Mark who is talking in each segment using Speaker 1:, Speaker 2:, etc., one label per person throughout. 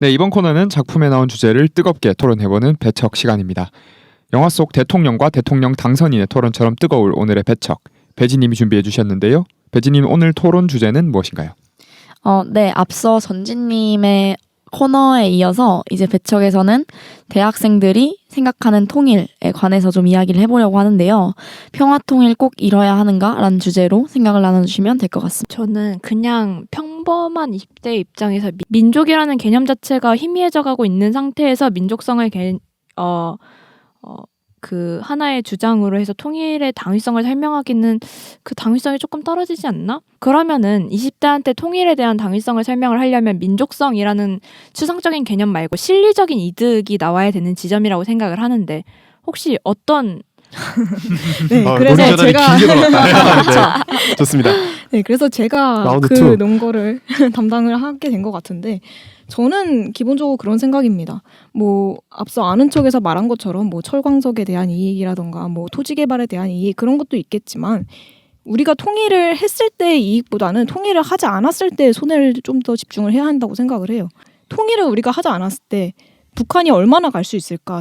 Speaker 1: 네, 이번 코너는 작품에 나온 주제를 뜨겁게 토론해보는 배척 시간입니다. 영화 속 대통령과 대통령 당선인의 토론처럼 뜨거울 오늘의 배척. 배지님이 준비해 주셨는데요. 배지님, 오늘 토론 주제는 무엇인가요?
Speaker 2: 네, 앞서 전진님의 코너에 이어서 이제 배척에서는 대학생들이 생각하는 통일에 관해서 좀 이야기를 해보려고 하는데요. 평화통일 꼭 이뤄야 하는가라는 주제로 생각을 나눠주시면 될 것 같습니다.
Speaker 3: 저는 그냥 평범한 20대 입장에서 민족이라는 개념 자체가 희미해져가고 있는 상태에서 민족성을 그 하나의 주장으로 해서 통일의 당위성을 설명하기는 그 당위성이 조금 떨어지지 않나? 그러면은 20대한테 통일에 대한 당위성을 설명을 하려면 민족성이라는 추상적인 개념 말고 실리적인 이득이 나와야 되는 지점이라고 생각을 하는데 혹시 어떤
Speaker 4: 네, 그래서 제가
Speaker 3: 그렇죠.
Speaker 4: 좋습니다. 네, 그래서 제가
Speaker 5: 라운드
Speaker 4: 그
Speaker 5: 투.
Speaker 4: 논거를 담당을 하게 된 것 같은데 저는 기본적으로 그런 생각입니다. 뭐 앞서 아는 척에서 말한 것처럼 뭐 철광석에 대한 이익이라던가 뭐 토지 개발에 대한 이익 그런 것도 있겠지만 우리가 통일을 했을 때의 이익보다는 통일을 하지 않았을 때의 손해를 좀 더 집중을 해야 한다고 생각을 해요. 통일을 우리가 하지 않았을 때 북한이 얼마나 갈 수 있을까?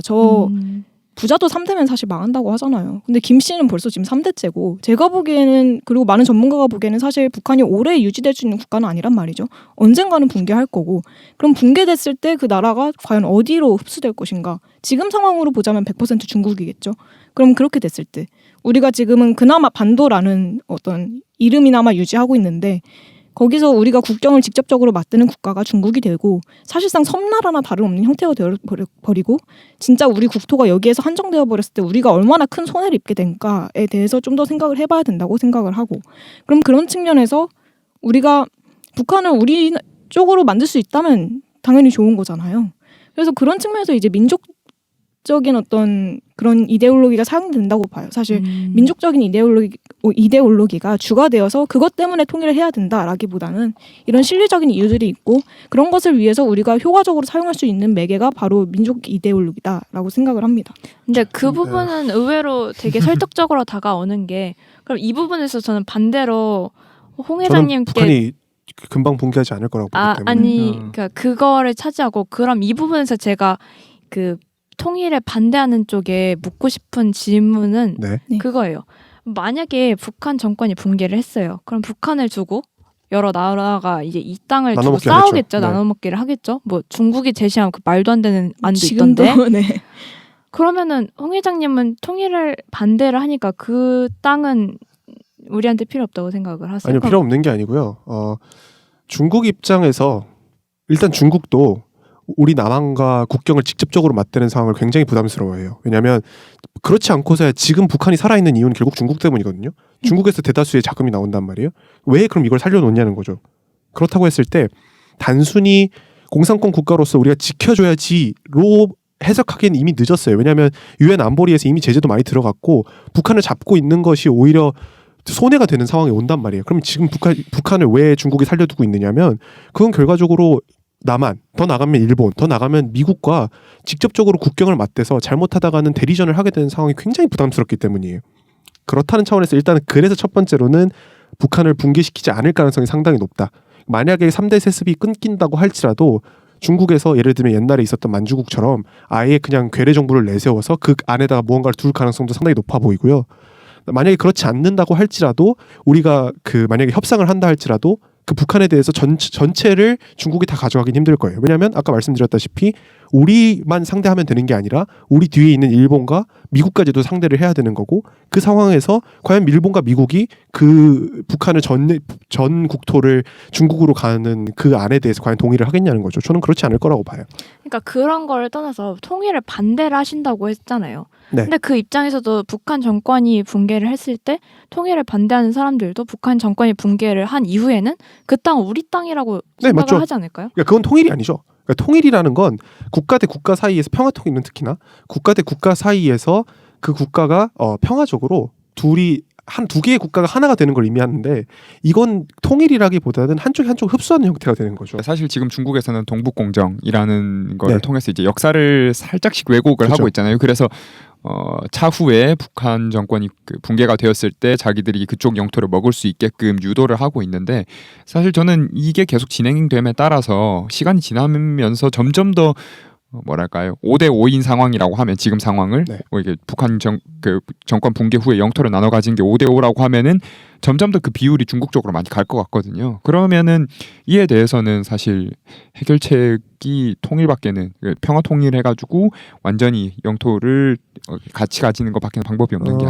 Speaker 4: 부자도 3대면 사실 망한다고 하잖아요. 근데 김 씨는 벌써 지금 3대째고 제가 보기에는 그리고 많은 전문가가 보기에는 사실 북한이 오래 유지될 수 있는 국가는 아니란 말이죠. 언젠가는 붕괴할 거고 그럼 붕괴됐을 때 그 나라가 과연 어디로 흡수될 것인가. 지금 상황으로 보자면 100% 중국이겠죠. 그럼 그렇게 됐을 때 우리가 지금은 그나마 반도라는 어떤 이름이나마 유지하고 있는데 거기서 우리가 국경을 직접적으로 맞드는 국가가 중국이 되고 사실상 섬나라나 다름없는 형태가 되어버리고 진짜 우리 국토가 여기에서 한정되어 버렸을 때 우리가 얼마나 큰 손해를 입게 된가에 대해서 좀 더 생각을 해봐야 된다고 생각을 하고 그럼 그런 측면에서 우리가 북한을 우리 쪽으로 만들 수 있다면 당연히 좋은 거잖아요. 그래서 그런 측면에서 이제 민족적인 어떤 그런 이데올로기가 사용된다고 봐요. 사실 민족적인 이데올로기가 주가 되어서 그것 때문에 통일을 해야 된다라기보다는 이런 실리적인 이유들이 있고 그런 것을 위해서 우리가 효과적으로 사용할 수 있는 매개가 바로 민족 이데올로기다라고 생각을 합니다.
Speaker 3: 근데 그 부분은 의외로 되게 설득적으로 다가오는 게 그럼 이 부분에서 저는 반대로 홍
Speaker 5: 저는
Speaker 3: 회장님께
Speaker 5: 북한이 금방 붕괴하지 않을 거라고 보기 때문에
Speaker 3: 아니 그러니까 그거를 차지하고 그럼 이 부분에서 제가 그 통일에 반대하는 쪽에 묻고 싶은 질문은
Speaker 5: 네.
Speaker 3: 그거예요. 만약에 북한 정권이 붕괴를 했어요. 그럼 북한을 두고 여러 나라가 이제 이 땅을 두고
Speaker 5: 나눠먹기를
Speaker 3: 싸우겠죠.
Speaker 5: 하겠죠. 네.
Speaker 3: 나눠먹기를 하겠죠. 뭐 중국이 제시한 그 말도 안 되는 안도
Speaker 4: 지금도
Speaker 3: 있던데.
Speaker 4: 네.
Speaker 3: 그러면은 홍 회장님은 통일을 반대를 하니까 그 땅은 우리한테 필요 없다고 생각을 하세요?
Speaker 5: 아니요, 필요 없는 게 아니고요. 중국 입장에서 일단 중국도 우리 남한과 국경을 직접적으로 맞대는 상황을 굉장히 부담스러워해요. 왜냐하면 그렇지 않고서야 지금 북한이 살아있는 이유는 결국 중국 때문이거든요. 중국에서 대다수의 자금이 나온단 말이에요. 왜 그럼 이걸 살려놓냐는 거죠. 그렇다고 했을 때 단순히 공산권 국가로서 우리가 지켜줘야지로 해석하기엔 이미 늦었어요. 왜냐하면 유엔 안보리에서 이미 제재도 많이 들어갔고 북한을 잡고 있는 것이 오히려 손해가 되는 상황이 온단 말이에요. 그럼 지금 북한을 왜 중국이 살려두고 있느냐면 그건 결과적으로 남한, 더 나가면 일본, 더 나가면 미국과 직접적으로 국경을 맞대서 잘못하다가는 대리전을 하게 되는 상황이 굉장히 부담스럽기 때문이에요. 그렇다는 차원에서 일단 그래서 첫 번째로는 북한을 붕괴시키지 않을 가능성이 상당히 높다. 만약에 3대 세습이 끊긴다고 할지라도 중국에서 예를 들면 옛날에 있었던 만주국처럼 아예 그냥 괴뢰 정부를 내세워서 그 안에다가 무언가를 둘 가능성도 상당히 높아 보이고요. 만약에 그렇지 않는다고 할지라도 우리가 그 만약에 협상을 한다 할지라도 그 북한에 대해서 전체를 중국이 다 가져가긴 힘들 거예요. 왜냐하면 아까 말씀드렸다시피 우리만 상대하면 되는 게 아니라 우리 뒤에 있는 일본과 미국까지도 상대를 해야 되는 거고 그 상황에서 과연 일본과 미국이 그 북한을 전 국토를 중국으로 가는 그 안에 대해서 과연 동의를 하겠냐는 거죠. 저는 그렇지 않을 거라고 봐요.
Speaker 3: 그러니까 그런 거를 떠나서 통일을 반대를 하신다고 했잖아요.
Speaker 5: 네.
Speaker 3: 근데 그 입장에서도 북한 정권이 붕괴를 했을 때 통일을 반대하는 사람들도 북한 정권이 붕괴를 한 이후에는 그 땅은 우리 땅이라고
Speaker 5: 네,
Speaker 3: 생각을
Speaker 5: 맞죠.
Speaker 3: 하지 않을까요?
Speaker 5: 그러니까 그건 통일이 아니죠. 그러니까 통일이라는 건 국가 대 국가 사이에서 평화 통일은 특히나 국가 대 국가 사이에서 그 국가가 평화적으로 두 개의 국가가 하나가 되는 걸 의미하는데 이건 통일이라기보다는 한쪽이 한쪽 흡수하는 형태가 되는 거죠.
Speaker 1: 사실 지금 중국에서는 동북공정이라는 거를
Speaker 5: 네.
Speaker 1: 통해서 이제 역사를 살짝씩 왜곡을
Speaker 5: 그렇죠.
Speaker 1: 하고 있잖아요. 그래서 차후에 북한 정권이 그 붕괴가 되었을 때 자기들이 그쪽 영토를 먹을 수 있게끔 유도를 하고 있는데 사실 저는 이게 계속 진행됨에 따라서 시간이 지나면서 점점 더 뭐랄까요 5대 5인 상황이라고 하면 지금 상황을
Speaker 5: 네.
Speaker 1: 이게 북한 정권 붕괴 후에 영토를 나눠 가진 게 5대 5라고 하면은 점점 더 그 비율이 중국 쪽으로 많이 갈 것 같거든요. 그러면은 이에 대해서는 사실 해결책이 통일밖에는 평화 통일해가지고 완전히 영토를 같이 가지는 것밖에 방법이 없는 게